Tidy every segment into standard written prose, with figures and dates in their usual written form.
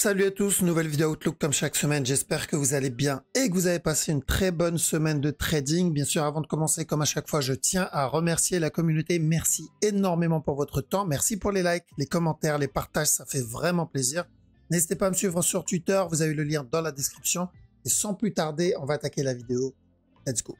Salut à tous, nouvelle vidéo Outlook comme chaque semaine, j'espère que vous allez bien et que vous avez passé une très bonne semaine de trading. Bien sûr, avant de commencer, comme à chaque fois, je tiens à remercier la communauté. Merci énormément pour votre temps, merci pour les likes, les commentaires, les partages, ça fait vraiment plaisir. N'hésitez pas à me suivre sur Twitter, vous avez le lien dans la description. Et sans plus tarder, on va attaquer la vidéo. Let's go.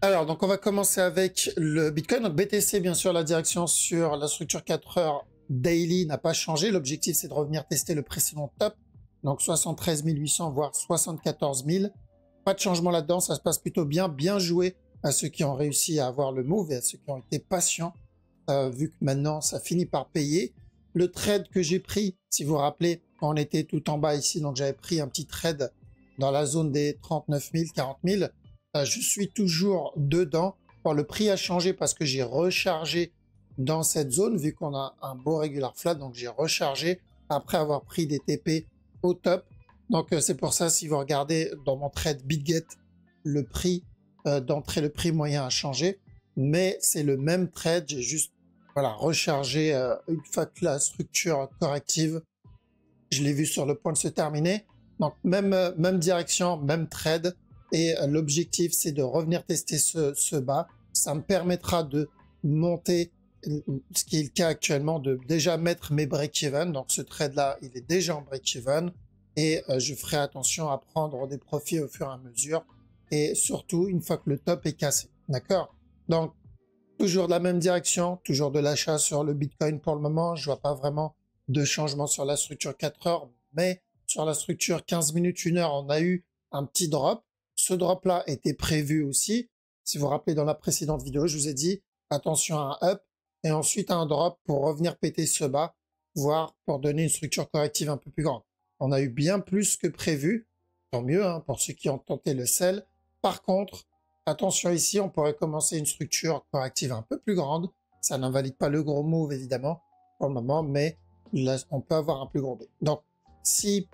Alors, donc on va commencer avec le Bitcoin. Donc BTC, bien sûr, la direction sur la structure 4 heures daily n'a pas changé. L'objectif, c'est de revenir tester le précédent top. Donc 73 800, voire 74 000. Pas de changement là-dedans, ça se passe plutôt bien. Bien joué à ceux qui ont réussi à avoir le move et à ceux qui ont été patients, vu que maintenant, ça finit par payer. Le trade que j'ai pris, si vous vous rappelez, quand on était tout en bas ici, donc j'avais pris un petit trade dans la zone des 39 000, 40 000. Je suis toujours dedans. Bon, le prix a changé parce que j'ai rechargé dans cette zone, vu qu'on a un beau regular flat. Donc, j'ai rechargé après avoir pris des TP au top. Donc, c'est pour ça, si vous regardez dans mon trade BitGet, le prix d'entrée, le prix moyen a changé. Mais c'est le même trade. J'ai juste rechargé une fois que la structure corrective, je l'ai vu sur le point de se terminer. Donc, même direction, même trade. Et l'objectif, c'est de revenir tester ce bas. Ça me permettra de monter, ce qui est le cas actuellement, de déjà mettre mes break-even. Donc ce trade-là, il est déjà en break-even. Et je ferai attention à prendre des profits au fur et à mesure. Et surtout, une fois que le top est cassé. D'accord? Donc, toujours de la même direction, toujours de l'achat sur le Bitcoin pour le moment. Je vois pas vraiment de changement sur la structure 4 heures. Mais sur la structure 15 minutes, 1 heure, on a eu un petit drop. Ce drop-là était prévu aussi. Si vous vous rappelez, dans la précédente vidéo, je vous ai dit attention à un up et ensuite à un drop pour revenir péter ce bas, voire pour donner une structure corrective un peu plus grande. On a eu bien plus que prévu. Tant mieux hein, pour ceux qui ont tenté le sell. Par contre, attention ici, on pourrait commencer une structure corrective un peu plus grande. Ça n'invalide pas le gros move, évidemment, pour le moment, mais là, on peut avoir un plus gros B. Donc, si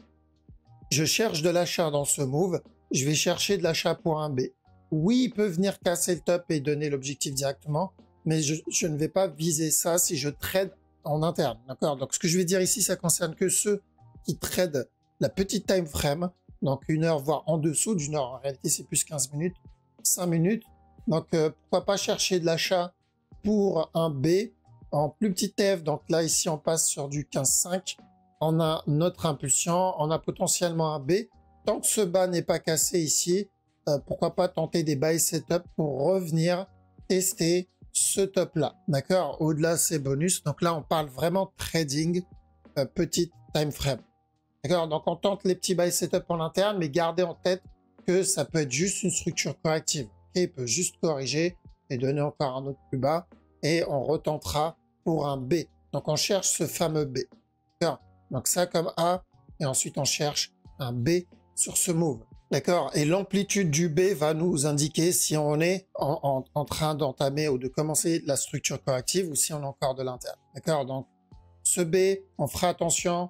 je cherche de l'achat dans ce move, je vais chercher de l'achat pour un B. Oui, il peut venir casser le top et donner l'objectif directement, mais je ne vais pas viser ça si je trade en interne. D'accord? Donc, ce que je vais dire ici, ça concerne que ceux qui tradent la petite time frame, donc 1 heure, voire en dessous d'une heure. En réalité, c'est plus 15 minutes, 5 minutes. Donc, pourquoi pas chercher de l'achat pour un B en plus petit TF. Donc là, ici, on passe sur du 15,5. On a notre impulsion, on a potentiellement un B. Tant que ce bas n'est pas cassé ici, pourquoi pas tenter des buy setup pour revenir tester ce top là. D'accord? Au-delà, c'est bonus. Donc là, on parle vraiment trading, petite time frame. D'accord? Donc on tente les petits buy setup en interne, mais gardez en tête que ça peut être juste une structure corrective. Okay? Il peut juste corriger et donner encore un autre plus bas et on retentera pour un B. Donc on cherche ce fameux B. D'accord? Donc ça comme A et ensuite on cherche un B sur ce move. D'accord? Et l'amplitude du B va nous indiquer si on est en train d'entamer ou de commencer la structure corrective ou si on a encore de l'interne. D'accord? Donc, ce B, on fera attention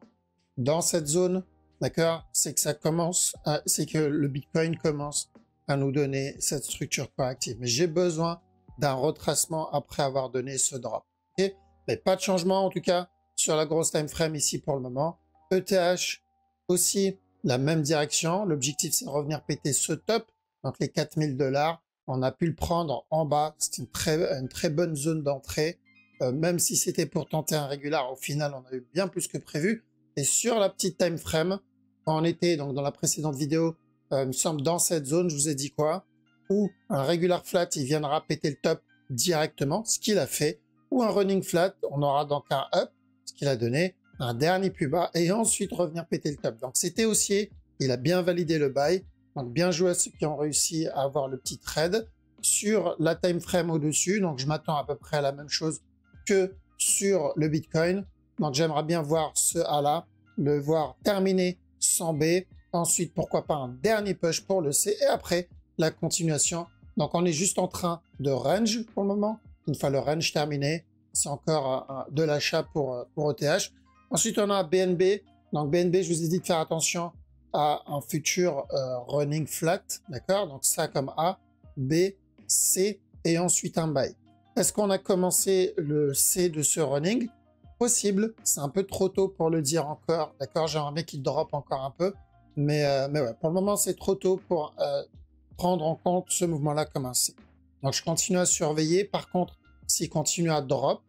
dans cette zone. D'accord? C'est que ça commence, c'est que le Bitcoin commence à nous donner cette structure corrective. Mais j'ai besoin d'un retracement après avoir donné ce drop. Okay? Mais pas de changement en tout cas sur la grosse time frame ici pour le moment. ETH aussi, la même direction. L'objectif, c'est de revenir péter ce top. Donc, les 4000 $. On a pu le prendre en bas. C'est une très bonne zone d'entrée. Même si c'était pour tenter un régular, au final, on a eu bien plus que prévu. Et sur la petite time frame, quand on était donc dans la précédente vidéo, il me semble dans cette zone, je vous ai dit quoi? Ou un regular flat, il viendra péter le top directement, ce qu'il a fait. Ou un running flat, on aura donc un up, ce qu'il a donné. Un dernier plus bas et ensuite revenir péter le top. Donc c'était haussier, il a bien validé le buy. Donc bien joué à ceux qui ont réussi à avoir le petit trade sur la time frame au-dessus. Donc je m'attends à peu près à la même chose que sur le Bitcoin. Donc j'aimerais bien voir ce A-là, le voir terminer sans B. Ensuite, pourquoi pas un dernier push pour le C et après la continuation. Donc on est juste en train de range pour le moment. Une fois le range terminé, c'est encore de l'achat pour ETH. Ensuite, on a BNB. Donc, BNB, je vous ai dit de faire attention à un futur running flat, d'accord? Donc ça comme A, B, C et ensuite un buy. Est-ce qu'on a commencé le C de ce running? Possible, c'est un peu trop tôt pour le dire encore, d'accord? J'aimerais bien qu'il drop encore un peu, mais ouais, pour le moment c'est trop tôt pour prendre en compte ce mouvement-là comme un C. Donc je continue à surveiller. Par contre, s'il continue à drop,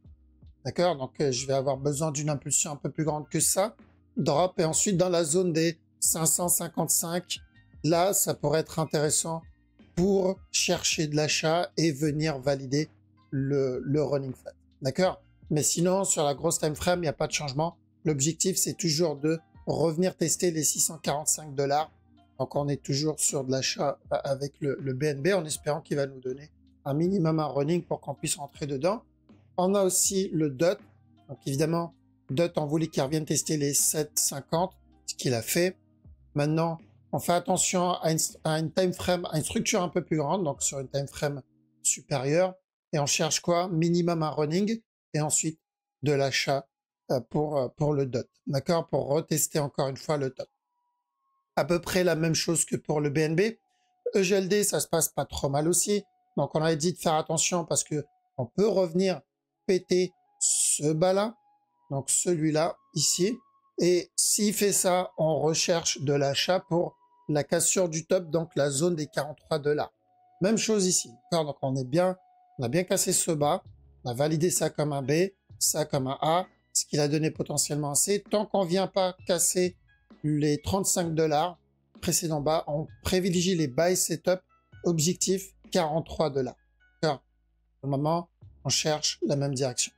d'accord? Donc je vais avoir besoin d'une impulsion un peu plus grande que ça. Drop et ensuite dans la zone des 555, là ça pourrait être intéressant pour chercher de l'achat et venir valider le running flat. D'accord? Mais sinon, sur la grosse time frame, il n'y a pas de changement. L'objectif, c'est toujours de revenir tester les 645 $. Donc, on est toujours sur de l'achat avec le BNB en espérant qu'il va nous donner un minimum un running pour qu'on puisse rentrer dedans. On a aussi le DOT. Donc, évidemment, DOT, on voulait qu'il revienne tester les 7,50, ce qu'il a fait. Maintenant, on fait attention à une time frame, à une structure un peu plus grande, donc sur une time frame supérieure. Et on cherche quoi? Minimum un running et ensuite de l'achat pour le DOT. D'accord? Pour retester encore une fois le top. À peu près la même chose que pour le BNB. EGLD, ça se passe pas trop mal aussi. Donc on avait dit de faire attention parce que on peut revenir péter ce bas-là. Donc celui-là, ici. Et s'il fait ça, on recherche de l'achat pour la cassure du top, donc la zone des 43 $. Même chose ici. Donc on a bien cassé ce bas. On a validé ça comme un B, ça comme un A, ce qu'il a donné potentiellement un C. Tant qu'on ne vient pas casser les 35 $ précédents bas, on privilégie les buy setup, objectif 43 $. Pour le moment, on cherche la même direction.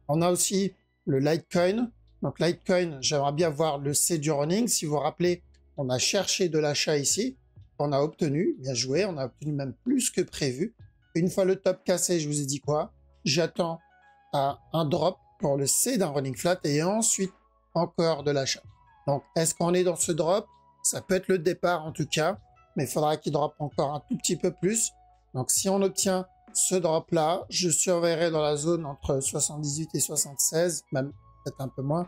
On a aussi le Litecoin. Donc Litecoin, j'aimerais bien voir le C du running. Si vous vous rappelez, on a cherché de l'achat ici. On a obtenu, bien joué, on a obtenu même plus que prévu. Une fois le top cassé, je vous ai dit quoi? J'attends un drop pour le C d'un running flat et ensuite encore de l'achat. Donc, est-ce qu'on est dans ce drop? Ça peut être le départ en tout cas, mais il faudra qu'il drop encore un tout petit peu plus. Donc, si on obtient ce drop-là, je surveillerai dans la zone entre 78 et 76, même peut-être un peu moins.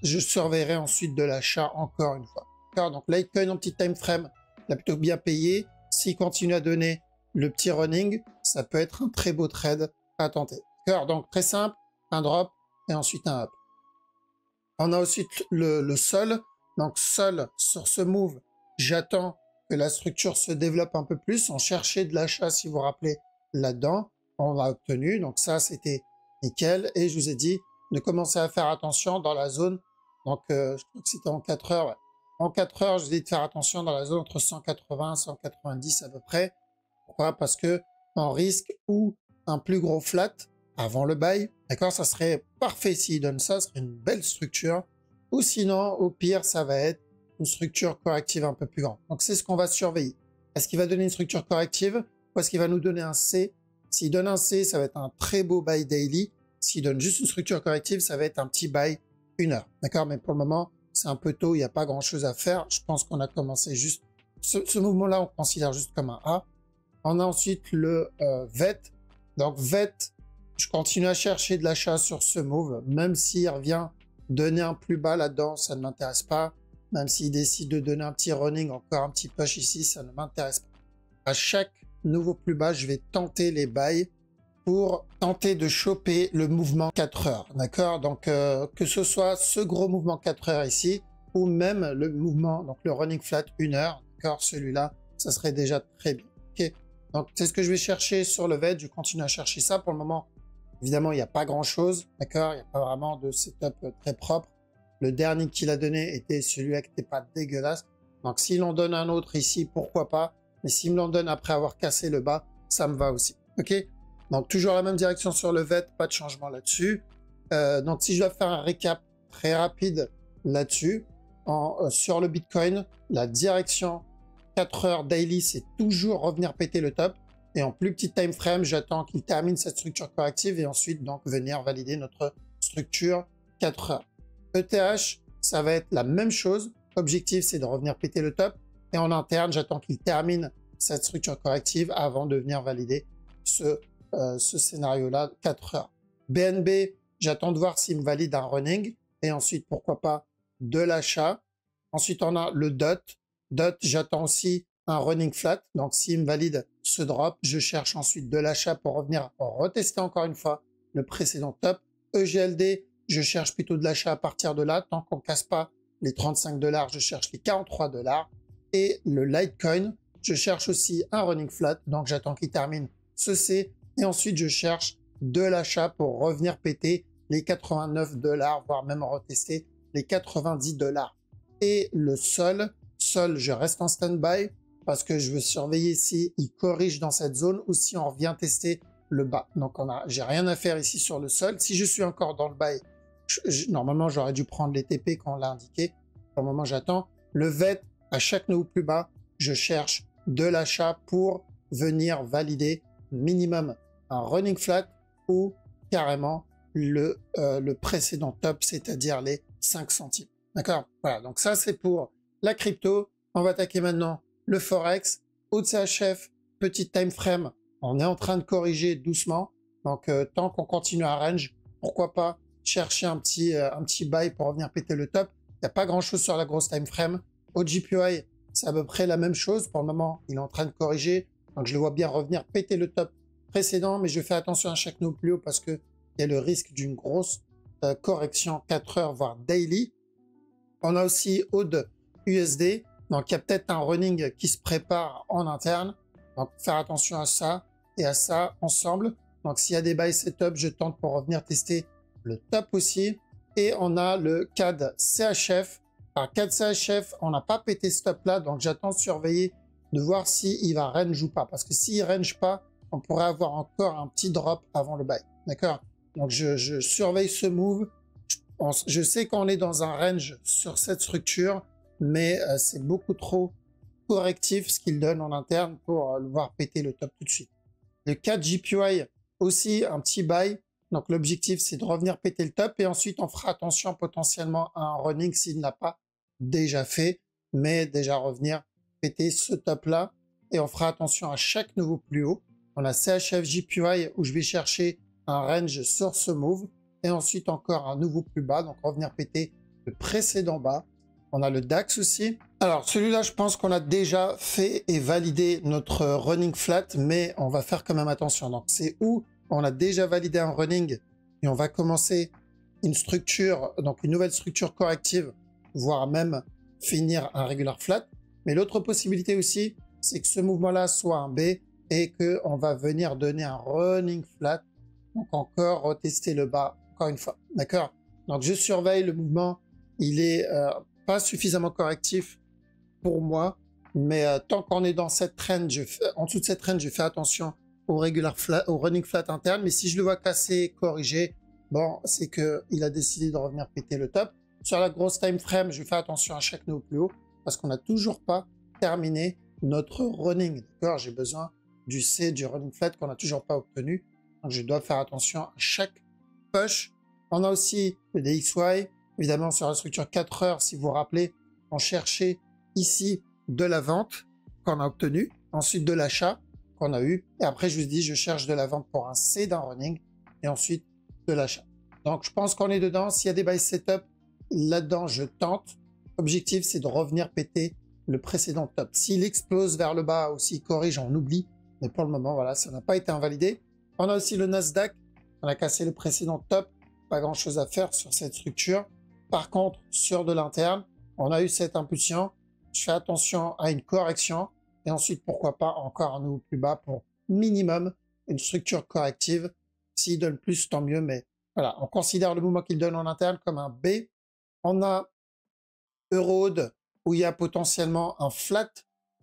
Je surveillerai ensuite de l'achat encore une fois. Donc, Litecoin en petit time frame, il a plutôt bien payé. S'il continue à donner le petit running, ça peut être un très beau trade à tenter. Donc, très simple, un drop et ensuite un up. On a ensuite le sol. Donc, sol sur ce move, j'attends que la structure se développe un peu plus. On cherchait de l'achat, si vous vous rappelez, là-dedans. On l'a obtenu. Donc, ça, c'était nickel. Et je vous ai dit de commencer à faire attention dans la zone. Donc, je crois que c'était en 4 heures. Ouais. En 4 heures, je vous ai dit de faire attention dans la zone entre 180 et 190 à peu près. Pourquoi? Parce que on risque ou un plus gros flat avant le buy. D'accord? Ça serait parfait s'il donne ça. Ce serait une belle structure. Ou sinon, au pire, ça va être une structure corrective un peu plus grande. Donc, c'est ce qu'on va surveiller. Est-ce qu'il va donner une structure corrective ou est-ce qu'il va nous donner un C? S'il donne un C, ça va être un très beau buy daily. S'il donne juste une structure corrective, ça va être un petit buy 1 heure. D'accord? Mais pour le moment, c'est un peu tôt. Il n'y a pas grand-chose à faire. Je pense qu'on a commencé juste... Ce mouvement-là, on considère juste comme un A. On a ensuite le VET. Donc, VET, je continue à chercher de l'achat sur ce move, même s'il revient donner un plus bas là-dedans, ça ne m'intéresse pas. Même s'il décide de donner un petit running, encore un petit push ici, ça ne m'intéresse pas. À chaque nouveau plus bas, je vais tenter les buys pour tenter de choper le mouvement 4 heures. D'accord? Donc, que ce soit ce gros mouvement 4 heures ici, ou même le mouvement, donc le running flat 1 heure. D'accord? Celui-là, ça serait déjà très bien. Ok? Donc, c'est ce que je vais chercher sur le VET. Je continue à chercher ça. Pour le moment, évidemment, il n'y a pas grand-chose, d'accord? Il n'y a pas vraiment de setup très propre. Le dernier qu'il a donné était celui-là qui n'était pas dégueulasse. Donc, s'il en donne un autre ici, pourquoi pas? Mais s'il me l'en donne après avoir cassé le bas, ça me va aussi, ok? Donc, toujours la même direction sur le VET, pas de changement là-dessus. Donc, si je dois faire un récap très rapide là-dessus, sur le Bitcoin, la direction 4 heures daily, c'est toujours revenir péter le top. Et en plus petit time frame, j'attends qu'il termine cette structure corrective et ensuite donc venir valider notre structure 4 heures. ETH, ça va être la même chose. Objectif, c'est de revenir péter le top. Et en interne, j'attends qu'il termine cette structure corrective avant de venir valider ce scénario-là 4 heures. BNB, j'attends de voir s'il me valide un running et ensuite, pourquoi pas, de l'achat. Ensuite, on a le DOT. DOT, j'attends aussi un running flat. Donc, s'il me valide ce drop, je cherche ensuite de l'achat pour revenir retester encore une fois le précédent top. EGLD, je cherche plutôt de l'achat à partir de là. Tant qu'on ne casse pas les 35 $, je cherche les 43 $. Et le Litecoin, je cherche aussi un running flat. Donc, j'attends qu'il termine ce C. Et ensuite, je cherche de l'achat pour revenir péter les 89 $, voire même retester les 90 $. Et le sol, je reste en stand-by parce que je veux surveiller si il corrige dans cette zone ou si on revient tester le bas. Donc, j'ai rien à faire ici sur le sol. Si je suis encore dans le buy, normalement, j'aurais dû prendre les TP quand on l'a indiqué. Pour le moment, j'attends. Le VET, à chaque nouveau plus bas, je cherche de l'achat pour venir valider minimum un running flat ou carrément le précédent top, c'est-à-dire les 5 centimes. D'accord? Voilà, donc ça c'est pour la crypto. On va attaquer maintenant le Forex. OCHF, petit time frame, on est en train de corriger doucement. Donc tant qu'on continue à range, pourquoi pas chercher un petit buy pour revenir péter le top. Il n'y a pas grand-chose sur la grosse time frame. Au GPY, c'est à peu près la même chose. Pour le moment, il est en train de corriger. Donc je le vois bien revenir péter le top précédent, mais je fais attention à chaque nouveau plus haut parce qu'il y a le risque d'une grosse correction 4 heures, voire daily. On a aussi AUD USD, donc il y a peut-être un running qui se prépare en interne. Donc faire attention à ça et à ça ensemble. Donc s'il y a des buy setup, je tente pour revenir tester le top aussi. Et on a le CAD CHF. Alors CAD CHF, on n'a pas pété ce top là, donc j'attends de surveiller de voir s'il va range ou pas. Parce que s'il range pas, on pourrait avoir encore un petit drop avant le buy. D'accord? Donc je surveille ce move. Je sais qu'on est dans un range sur cette structure, mais c'est beaucoup trop correctif ce qu'il donne en interne pour le voir péter le top tout de suite. Le 4 JPY, aussi un petit buy. Donc l'objectif, c'est de revenir péter le top et ensuite on fera attention potentiellement à un running s'il n'a pas déjà fait, mais déjà revenir péter ce top-là et on fera attention à chaque nouveau plus haut. On a CHF JPY où je vais chercher un range sur ce move et ensuite encore un nouveau plus bas, donc revenir péter le précédent bas. On a le DAX aussi. Alors celui-là, je pense qu'on a déjà fait et validé notre running flat, mais on va faire quand même attention. Donc c'est où on a déjà validé un running et on va commencer une structure, donc une nouvelle structure corrective, voire même finir un regular flat. Mais l'autre possibilité aussi, c'est que ce mouvement-là soit un B et qu'on va venir donner un running flat. Donc encore retester le bas, encore une fois. D'accord? Donc je surveille le mouvement. Il est pas suffisamment correctif pour moi. Mais tant qu'on est dans cette trend, en dessous de cette trend, je fais attention au regular flat, au running flat interne. Mais si je le vois casser, corriger, bon, c'est qu'il a décidé de revenir péter le top. Sur la grosse time frame, je fais attention à chaque nœud plus haut parce qu'on n'a toujours pas terminé notre running. D'accord? J'ai besoin du C, du running flat qu'on n'a toujours pas obtenu. Donc, je dois faire attention à chaque push. On a aussi le DXY. Évidemment, sur la structure 4 heures, si vous vous rappelez, on cherchait ici de la vente qu'on a obtenue, ensuite de l'achat qu'on a eu. Et après, je vous dis, je cherche de la vente pour un C d'un running et ensuite de l'achat. Donc, je pense qu'on est dedans. S'il y a des buy setup, là-dedans, je tente. L'objectif, c'est de revenir péter le précédent top. S'il explose vers le bas ou s'il corrige, on oublie. Mais pour le moment, voilà, ça n'a pas été invalidé. On a aussi le Nasdaq. On a cassé le précédent top. Pas grand-chose à faire sur cette structure. Par contre, sur de l'interne, on a eu cette impulsion. Je fais attention à une correction. Et ensuite, pourquoi pas encore un nouveau plus bas pour minimum une structure corrective. S'il donne plus, tant mieux. Mais voilà, on considère le mouvement qu'il donne en interne comme un B. On a Euroad où il y a potentiellement un flat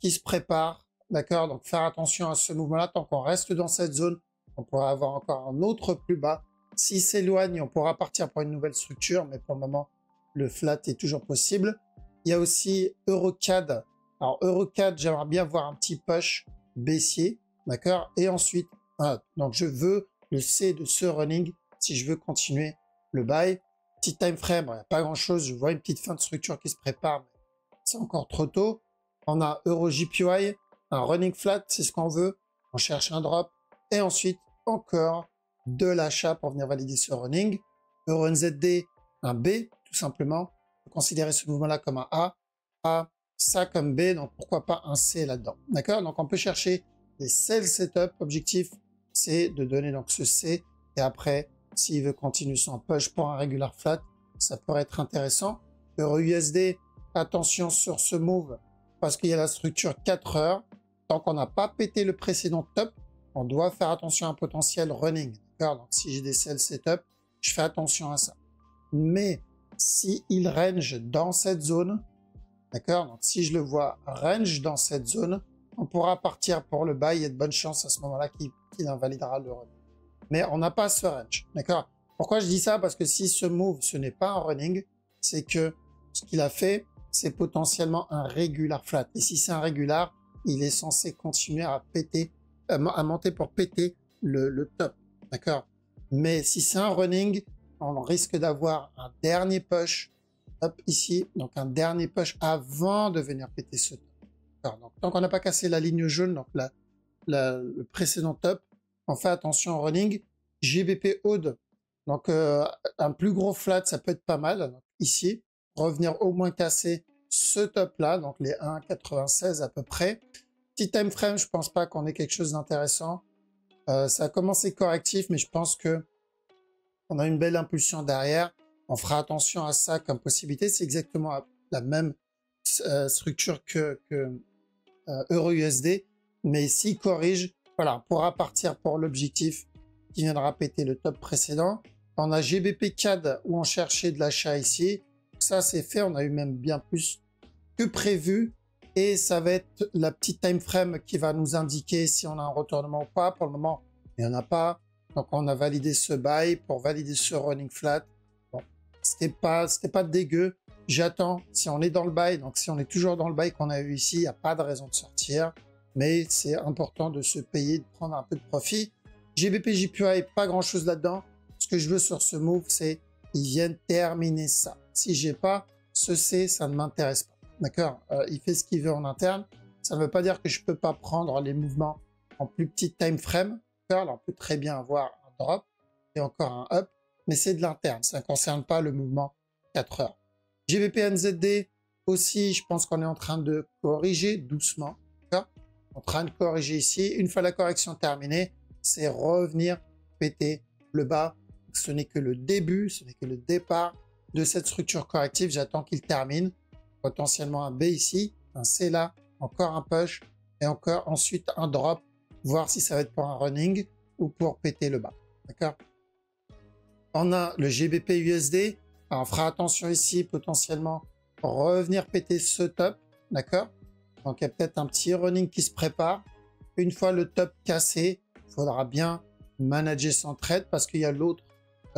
qui se prépare. D'accord? Donc, faire attention à ce mouvement-là. Tant qu'on reste dans cette zone, on pourra avoir encore un autre plus bas. S'il s'éloigne, on pourra partir pour une nouvelle structure. Mais pour le moment, le flat est toujours possible. Il y a aussi EuroCAD. Alors, EuroCAD, j'aimerais bien voir un petit push baissier. D'accord? Et ensuite, donc je veux le C de ce running si je veux continuer le buy. Petit time frame, il n'y a pas grand-chose. Je vois une petite fin de structure qui se prépare, mais c'est encore trop tôt. On a EuroJPY, un running flat, c'est ce qu'on veut. On cherche un drop. Et ensuite, encore de l'achat pour venir valider ce running. EuroNZD, un B, tout simplement. On peut considérer ce mouvement-là comme un A. A ça comme B, donc pourquoi pas un C là-dedans. D'accord? Donc on peut chercher les sell setup. Objectif, c'est de donner donc ce C. Et après, s'il veut continuer son push pour un regular flat, ça pourrait être intéressant. Euro USD, attention sur ce move parce qu'il y a la structure 4 heures. Tant qu'on n'a pas pété le précédent top, on doit faire attention à un potentiel running. D'accord? Donc si j'ai des sell setup, je fais attention à ça. Mais si il range dans cette zone, d'accord? Donc si je le vois range dans cette zone, on pourra partir pour le buy. Il y a de bonnes chances à ce moment-là qu'il invalidera le running. Mais on n'a pas ce range, d'accord? Pourquoi je dis ça? Parce que si ce move, ce n'est pas un running, c'est que ce qu'il a fait, c'est potentiellement un regular flat. Et si c'est un regular, il est censé continuer à péter, à monter pour péter le top, d'accord? Mais si c'est un running, on risque d'avoir un dernier push, hop, ici, donc un dernier push avant de venir péter ce top. Donc, tant qu'on n'a pas cassé la ligne jaune, donc le précédent top, on fait attention au running. GBP Odd, donc un plus gros flat, ça peut être pas mal. Donc, ici, revenir au moins casser ce top-là, donc les 1,96 à peu près. Petit time frame, je pense pas qu'on ait quelque chose d'intéressant. Ça a commencé correctif, mais je pense que on a une belle impulsion derrière. On fera attention à ça comme possibilité. C'est exactement la même structure que Euro USD, mais s'il corrige, voilà, on pourra partir pour l'objectif qui viendra péter le top précédent. On a GBP CAD où on cherchait de l'achat ici. Ça, c'est fait. On a eu même bien plus que prévu. Et ça va être la petite time frame qui va nous indiquer si on a un retournement ou pas. Pour le moment, il n'y en a pas. Donc, on a validé ce buy pour valider ce running flat. Bon, c'était pas dégueu. J'attends. Si on est dans le buy, donc si on est toujours dans le buy qu'on a eu ici, il n'y a pas de raison de sortir. Mais c'est important de se payer, de prendre un peu de profit. GBP JPY, pas grand chose là-dedans. Ce que je veux sur ce move, c'est qu'ils viennent terminer ça. Si j'ai pas ce C, ça ne m'intéresse pas. D'accord? Il fait ce qu'il veut en interne. Ça ne veut pas dire que je peux pas prendre les mouvements en plus petit time frame. Alors, on peut très bien avoir un drop et encore un up, mais c'est de l'interne. Ça ne concerne pas le mouvement 4 heures. GBP NZD aussi, je pense qu'on est en train de corriger doucement. En train de corriger ici. Une fois la correction terminée, c'est revenir péter le bas. Ce n'est que le début, ce n'est que le départ de cette structure corrective. J'attends qu'il termine. Potentiellement un B ici, un C là, encore un push et encore ensuite un drop. Voir si ça va être pour un running ou pour péter le bas. D'accord? On a le GBP USD. Alors, on fera attention ici, potentiellement revenir péter ce top. D'accord? Donc, il y a peut-être un petit running qui se prépare. Une fois le top cassé, il faudra bien manager son trade parce qu'il y a l'autre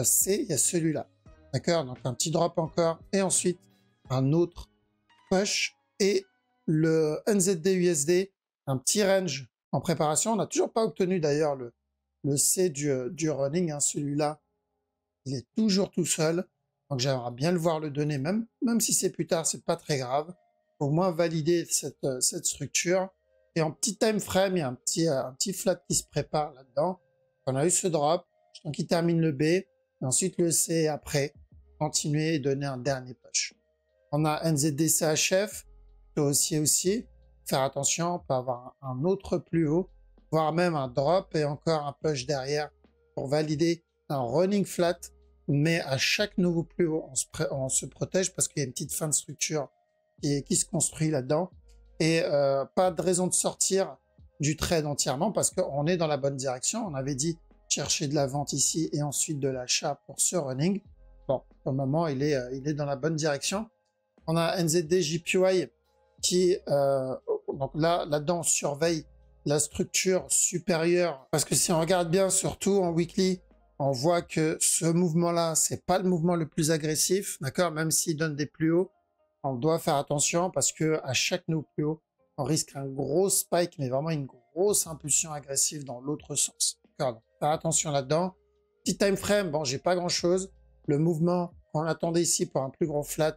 C, il y a celui-là. D'accord? Donc, un petit drop encore et ensuite un autre push et le NZD USD, un petit range en préparation. On n'a toujours pas obtenu d'ailleurs le C du running. Hein. Celui-là, il est toujours tout seul. Donc, j'aimerais bien le voir le donner, même si c'est plus tard, c'est pas très grave. Au moins valider cette structure. Et en petit time frame, il y a un petit flat qui se prépare là-dedans. On a eu ce drop, donc il termine le B, et ensuite le C après, continuer et donner un dernier push. On a NZD CHF, aussi, faire attention, on peut avoir un autre plus haut, voire même un drop et encore un push derrière pour valider un running flat, mais à chaque nouveau plus haut, on se protège parce qu'il y a une petite fin de structure qui se construit là-dedans. Et pas de raison de sortir du trade entièrement parce qu'on est dans la bonne direction. On avait dit chercher de la vente ici et ensuite de l'achat pour ce running. Bon, pour le moment, il est dans la bonne direction. On a NZD JPY qui, donc là-dedans, on surveille la structure supérieure parce que si on regarde bien, surtout en weekly, on voit que ce mouvement-là, c'est pas le mouvement le plus agressif, d'accord? Même s'il donne des plus hauts, on doit faire attention parce que à chaque nouveau plus haut, on risque un gros spike, mais vraiment une grosse impulsion agressive dans l'autre sens. D'accord? Faire attention là-dedans. Petit time frame, bon, j'ai pas grand-chose. Le mouvement qu'on attendait ici pour un plus gros flat,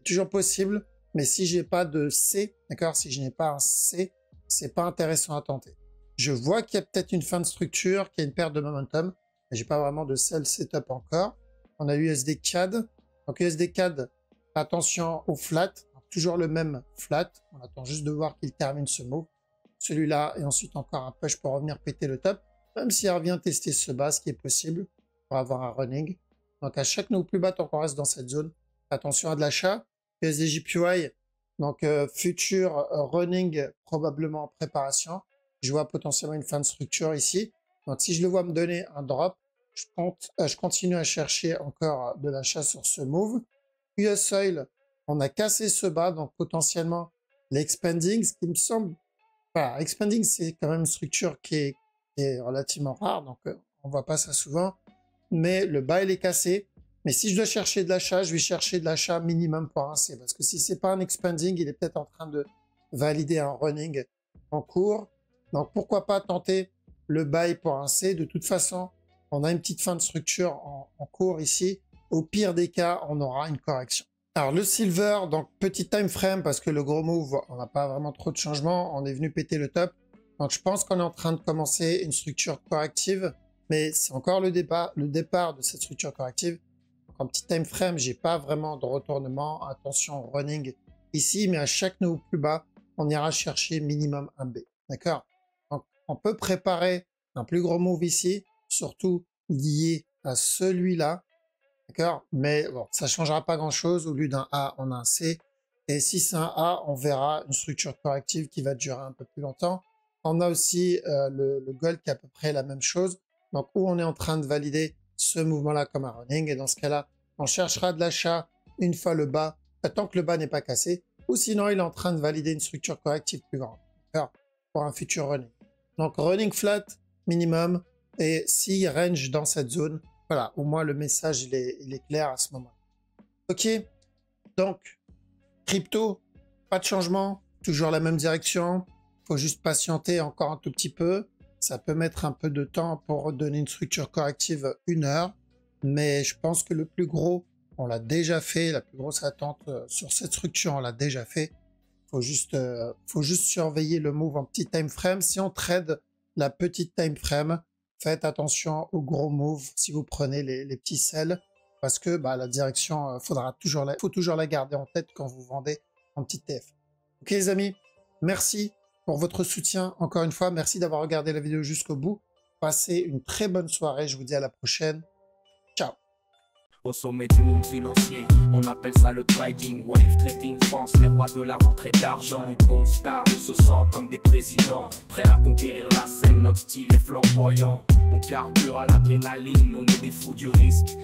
toujours possible, mais si j'ai pas de C, d'accord? Si je n'ai pas un C, c'est pas intéressant à tenter. Je vois qu'il y a peut-être une fin de structure, qu'il y a une perte de momentum, mais j'ai pas vraiment de sell setup encore. On a USD CAD. Donc USD CAD, attention au flat. toujours le même flat. On attend juste de voir qu'il termine ce move. Celui-là, et ensuite encore un push pour revenir péter le top. Même s'il revient tester ce bas, ce qui est possible, pour avoir un running. Donc à chaque move plus bas, tant qu'on reste dans cette zone, attention à de l'achat. PSDJPY, donc futur running probablement en préparation. Je vois potentiellement une fin de structure ici. Donc si je le vois me donner un drop, je continue à chercher encore de l'achat sur ce move. US Oil, on a cassé ce bas, donc potentiellement l'expanding, ce qui me semble... Voilà, expanding, c'est quand même une structure qui est relativement rare, donc on voit pas ça souvent. Mais le bas, il est cassé. Mais si je dois chercher de l'achat, je vais chercher de l'achat minimum pour un C. Parce que si c'est pas un expanding, il est peut-être en train de valider un running en cours. Donc pourquoi pas tenter le buy pour un C. De toute façon, on a une petite fin de structure en cours ici. Au pire des cas, on aura une correction. Alors le silver, donc petit time frame parce que le gros move, on n'a pas vraiment trop de changements. On est venu péter le top. Donc je pense qu'on est en train de commencer une structure corrective. Mais c'est encore le départ de cette structure corrective. Donc en petit time frame, j'ai pas vraiment de retournement. Attention running ici, mais à chaque niveau plus bas, on ira chercher minimum un B. D'accord? Donc on peut préparer un plus gros move ici, surtout lié à celui-là. D'accord? Mais bon, ça changera pas grand-chose. Au lieu d'un A, on a un C. Et si c'est un A, on verra une structure corrective qui va durer un peu plus longtemps. On a aussi le gold qui est à peu près la même chose. Donc, où on est en train de valider ce mouvement-là comme un running. Et dans ce cas-là, on cherchera de l'achat une fois le bas, tant que le bas n'est pas cassé. Ou sinon, il est en train de valider une structure corrective plus grande. Pour un futur running. Donc, running flat, minimum. Et si range dans cette zone, voilà, au moins le message, il est clair à ce moment. OK. Donc, crypto, pas de changement. Toujours la même direction. Faut juste patienter encore un tout petit peu. Ça peut mettre un peu de temps pour donner une structure corrective 1 heure. Mais je pense que le plus gros, on l'a déjà fait. La plus grosse attente sur cette structure, on l'a déjà fait. Faut juste surveiller le move en petit time frame. Si on trade la petite time frame, faites attention aux gros moves si vous prenez les petits sells. Parce que la direction, faut toujours la garder en tête quand vous vendez en petit TF. Ok les amis, merci pour votre soutien. Encore une fois, merci d'avoir regardé la vidéo jusqu'au bout. Passez une très bonne soirée. Je vous dis à la prochaine. Ciao. Au sommet du monde financier, on appelle ça le trading. Wave trading France, les rois de la rentrée d'argent. Les bons stars se sentent comme des présidents, prêts à conquérir la scène, notre style est flamboyant. On carbure à l'adrénaline, on est des fous du risque.